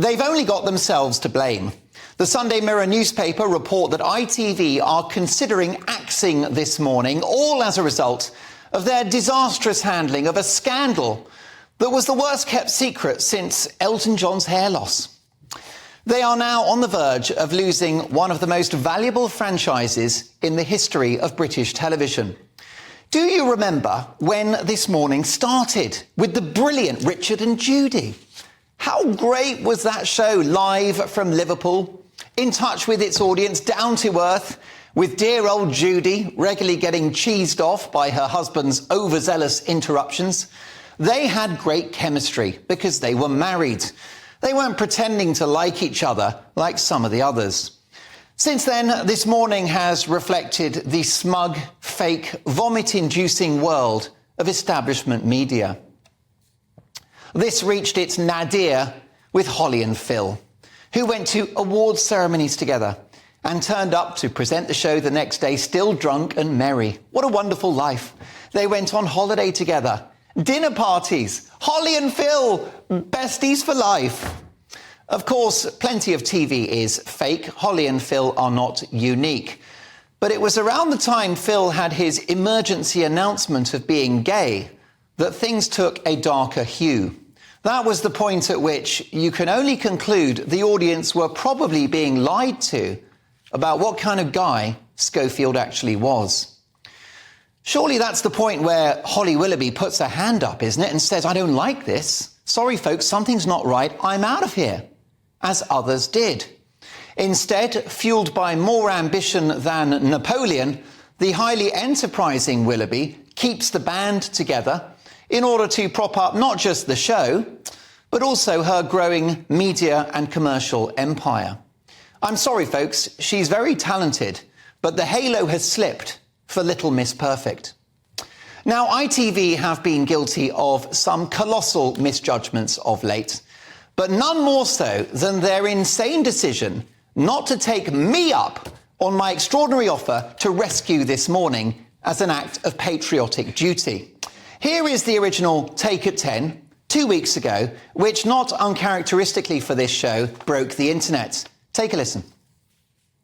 They've only got themselves to blame. The Sunday Mirror newspaper report that ITV are considering axing this morning, all as a result of their disastrous handling of a scandal that was the worst kept secret since Elton John's hair loss. They are now on the verge of losing one of the most valuable franchises in the history of British television. Do you remember when This Morning started with the brilliant Richard and Judy? How great was that show, live from Liverpool, in touch with its audience, down to earth, with dear old Judy regularly getting cheesed off by her husband's overzealous interruptions? They had great chemistry because they were married. They weren't pretending to like each other like some of the others. Since then, This Morning has reflected the smug, fake, vomit-inducing world of establishment media. This reached its nadir with Holly and Phil, who went to awards ceremonies together and turned up to present the show the next day still drunk and merry. What a wonderful life. They went on holiday together. Dinner parties. Holly and Phil, besties for life. Of course, plenty of TV is fake. Holly and Phil are not unique. But it was around the time Phil had his emergency announcement of being gay that things took a darker hue. That was the point at which you can only conclude the audience were probably being lied to about what kind of guy Schofield actually was. Surely that's the point where Holly Willoughby puts her hand up, isn't it, and says, "I don't like this. Sorry, folks, something's not right. I'm out of here," as others did. Instead, fueled by more ambition than Napoleon, the highly enterprising Willoughby keeps the band together in order to prop up not just the show, but also her growing media and commercial empire. I'm sorry, folks, she's very talented, but the halo has slipped for Little Miss Perfect. Now, ITV have been guilty of some colossal misjudgments of late, but none more so than their insane decision not to take me up on my extraordinary offer to rescue This Morning as an act of patriotic duty. Here is the original Take at 10, 2 weeks ago, which, not uncharacteristically for this show, broke the internet. Take a listen.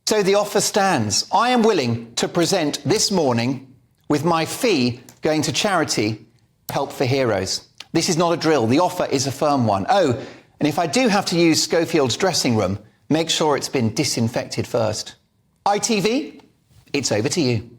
So the offer stands. I am willing to present This Morning with my fee going to charity Help for Heroes. This is not a drill. The offer is a firm one. Oh, and if I do have to use Schofield's dressing room, make sure it's been disinfected first. ITV, it's over to you.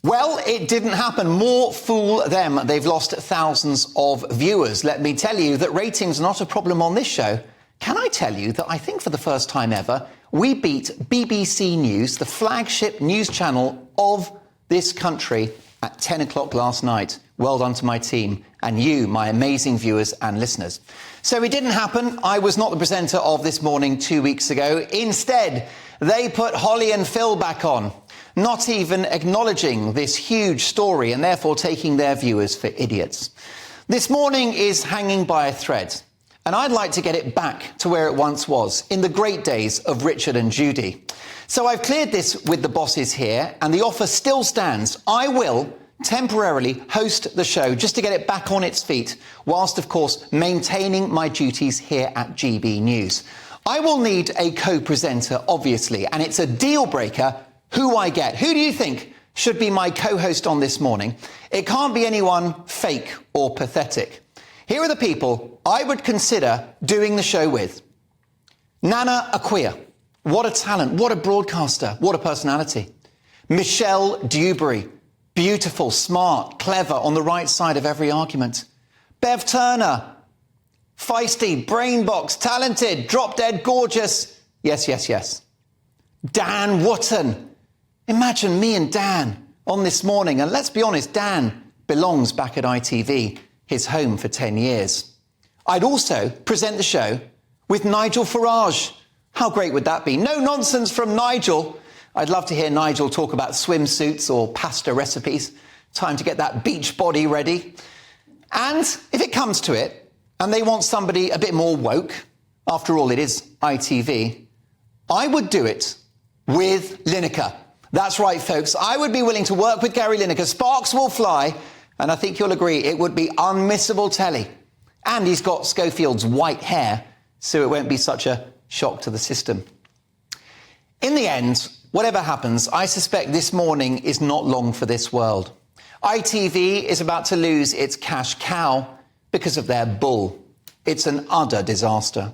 Well, it didn't happen. More fool them. They've lost thousands of viewers. Let me tell you that ratings are not a problem on this show. Can I tell you that I think for the first time ever, we beat BBC News, the flagship news channel of this country, at 10 o'clock last night. Well done to my team and you, my amazing viewers and listeners. So it didn't happen. I was not the presenter of This Morning 2 weeks ago. Instead, they put Holly and Phil back on, not even acknowledging this huge story and therefore taking their viewers for idiots. This Morning is hanging by a thread, and I'd like to get it back to where it once was, in the great days of Richard and Judy. So I've cleared this with the bosses here, and the offer still stands. I will temporarily host the show just to get it back on its feet, whilst, of course, maintaining my duties here at GB News. I will need a co-presenter, obviously, and it's a deal breaker who I get. Who do you think should be my co-host on This Morning? It can't be anyone fake or pathetic. Here are the people I would consider doing the show with. Nana Acquia. What a talent. What a broadcaster. What a personality. Michelle Dewberry. Beautiful, smart, clever, on the right side of every argument. Bev Turner. Feisty, brain box, talented, drop dead gorgeous. Yes, yes, yes. Dan Wootton. Imagine me and Dan on This Morning. And let's be honest, Dan belongs back at ITV, his home for 10 years. I'd also present the show with Nigel Farage. How great would that be? No nonsense from Nigel. I'd love to hear Nigel talk about swimsuits or pasta recipes. Time to get that beach body ready. And if it comes to it, and they want somebody a bit more woke, after all, it is ITV, I would do it with Lineker. That's right, folks. I would be willing to work with Gary Lineker. Sparks will fly. And I think you'll agree it would be unmissable telly. And he's got Schofield's white hair, so it won't be such a shock to the system. In the end, whatever happens, I suspect this morning is not long for this world. ITV is about to lose its cash cow because of their bull. It's an utter disaster.